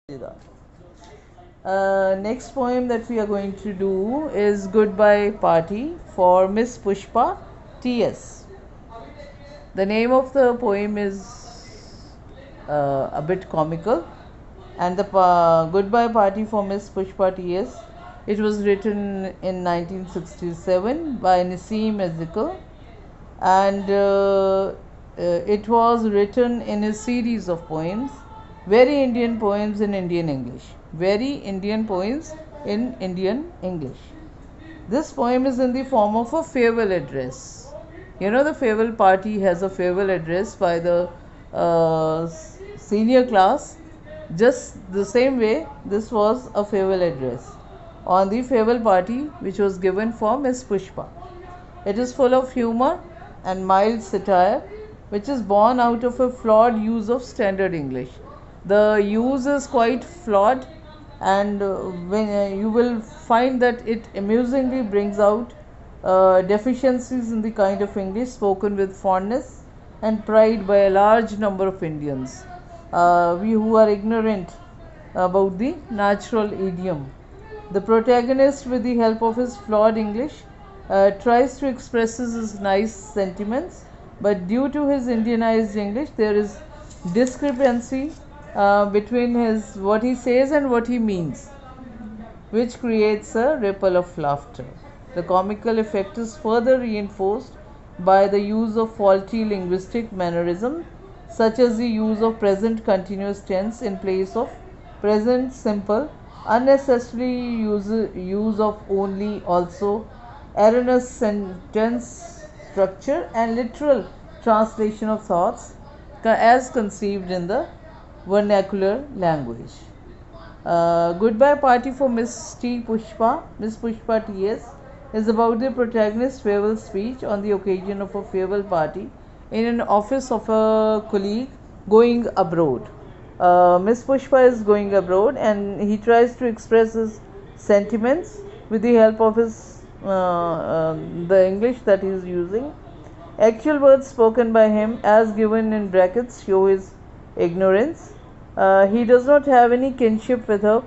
Next poem that we are going to do is Goodbye Party for Miss Pushpa T.S. The name of the poem is a bit comical, and the Goodbye Party for Miss Pushpa T.S. It was written in 1967 by Naseem Ezekiel, and it was written in a series of poems, very Indian poems in Indian English. Very Indian poems in Indian English. This poem is in the form of a farewell address. You know, the farewell party has a farewell address by the senior class. Just the same way, this was a farewell address on the farewell party which was given for Miss Pushpa. It is full of humor and mild satire, which is born out of a flawed use of standard English. The use is quite flawed, and when you will find that it amusingly brings out deficiencies in the kind of English spoken with fondness and pride by a large number of Indians, we who are ignorant about the natural idiom. The protagonist, with the help of his flawed English, tries to express his nice sentiments, but due to his Indianized English, there is discrepancy between what he says and what he means, which creates a ripple of laughter. The comical effect is further reinforced by the use of faulty linguistic mannerism, such as the use of present continuous tense in place of present simple, unnecessary use of only, also, erroneous sentence structure, and literal translation of thoughts as conceived in the vernacular language. Goodbye Party for Miss Pushpa T.S. is about the protagonist's farewell speech on the occasion of a farewell party in an office of a colleague going abroad. Miss Pushpa is going abroad, and he tries to express his sentiments with the help of the English that he is using. Actual words spoken by him, as given in brackets, show his ignorance. He does not have any kinship with her,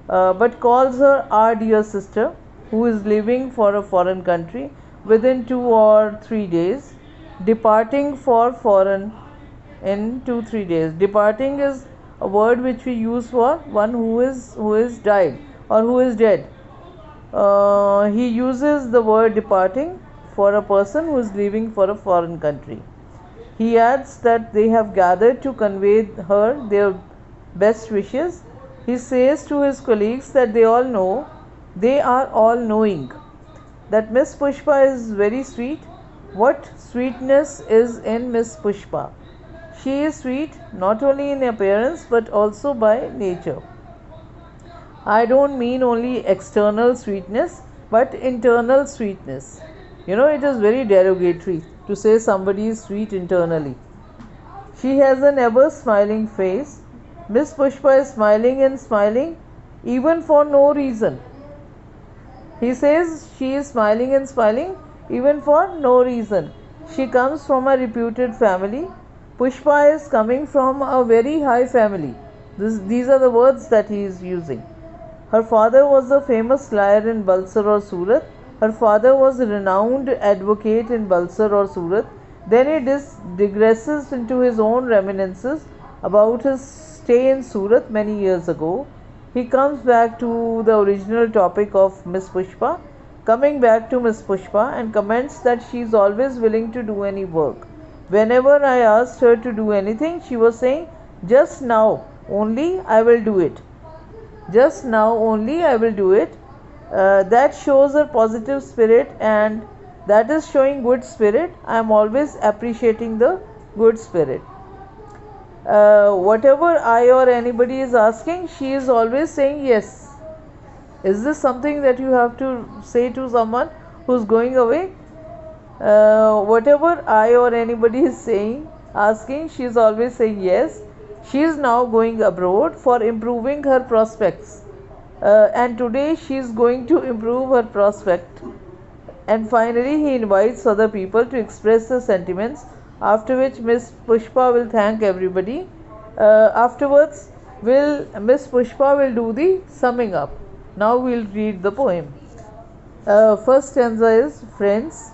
but calls her our dear sister, who is leaving for a foreign country within 2 or 3 days, departing for foreign in 2-3 days. Departing is a word which we use for one who is died or who is dead. He uses the word departing for a person who is leaving for a foreign country. He adds that they have gathered to convey her their best wishes. He says to his colleagues that they are all knowing that Miss Pushpa is very sweet. What sweetness is in Miss Pushpa? She is sweet not only in appearance but also by nature. I don't mean only external sweetness but internal sweetness. You know, it is very derogatory to say somebody is sweet internally. She has an ever smiling face. Miss Pushpa is smiling and smiling even for no reason. He says she is smiling and smiling even for no reason. She comes from a reputed family. Pushpa is coming from a very high family. These are the words that he is using. Her father was a famous lawyer in Balsar or Surat. Her father was a renowned advocate in Balsar or Surat. Then he digresses into his own reminiscences about his stay in Surat many years ago. He comes back to the original topic of Miss Pushpa, coming back to Miss Pushpa, and comments that she is always willing to do any work. Whenever I asked her to do anything, she was saying, just now only I will do it. Just now only I will do it. That shows her positive spirit, and that is showing good spirit. I am always appreciating the good spirit. Whatever I or anybody is asking, she is always saying yes. Is this something that you have to say to someone who is going away? Whatever I or anybody is asking, she is always saying yes. She is now going abroad for improving her prospects, and today she is going to improve her prospect. And finally, he invites other people to express their sentiments, after which Miss Pushpa will thank everybody. Afterwards, Miss Pushpa will do the summing up. Now we'll read the poem. First stanza is, friends,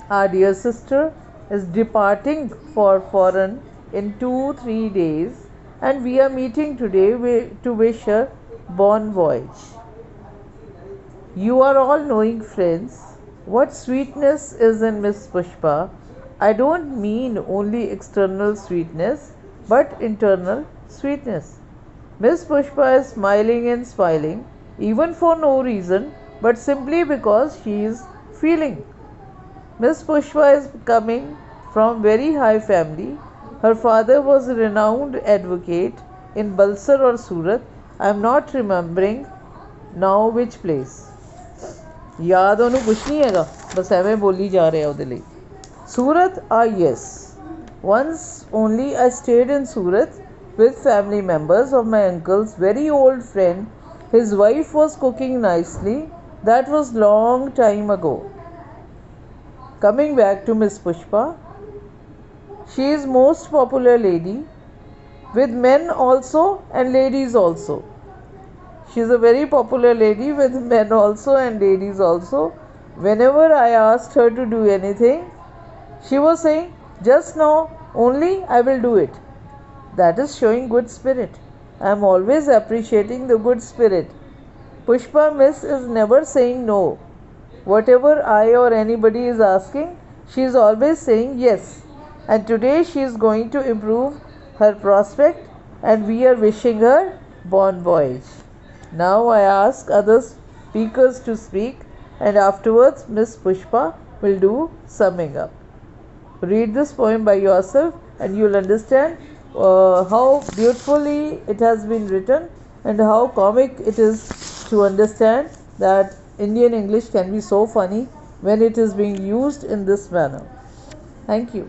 our dear sister is departing for foreign in 2-3 days, and we are meeting today to wish her bon voyage. You are all knowing, friends, what sweetness is in Miss Pushpa. I don't mean only external sweetness, but internal sweetness. Miss Pushpa is smiling and smiling, even for no reason, but simply because she is feeling. Miss Pushpa is coming from very high family. Her father was a renowned advocate in Balsar or Surat. I am not remembering now which place. याद ਉਹਨੂੰ ਕੁਛ ਨਹੀਂ ਹੈਗਾ, ਬਸ ਐਵੇਂ ਬੋਲੀ ਜਾ ਰਿਹਾ ਉਹਦੇ ਲਈ. Surat, yes. Once only I stayed in Surat with family members of my uncle's very old friend. His wife was cooking nicely. That was long time ago. Coming back to Miss Pushpa, she is most popular lady with men also and ladies also. She is a very popular lady with men also and ladies also. Whenever I asked her to do anything, she was saying, just now only I will do it. That is showing good spirit. I am always appreciating the good spirit. Pushpa Miss is never saying no. Whatever I or anybody is asking, she is always saying yes. And today she is going to improve her prospect, and we are wishing her bon voyage. Now I ask other speakers to speak, and afterwards Miss Pushpa will do summing up. Read this poem by yourself and you will understand how beautifully it has been written and how comic it is to understand that Indian English can be so funny when it is being used in this manner. Thank you.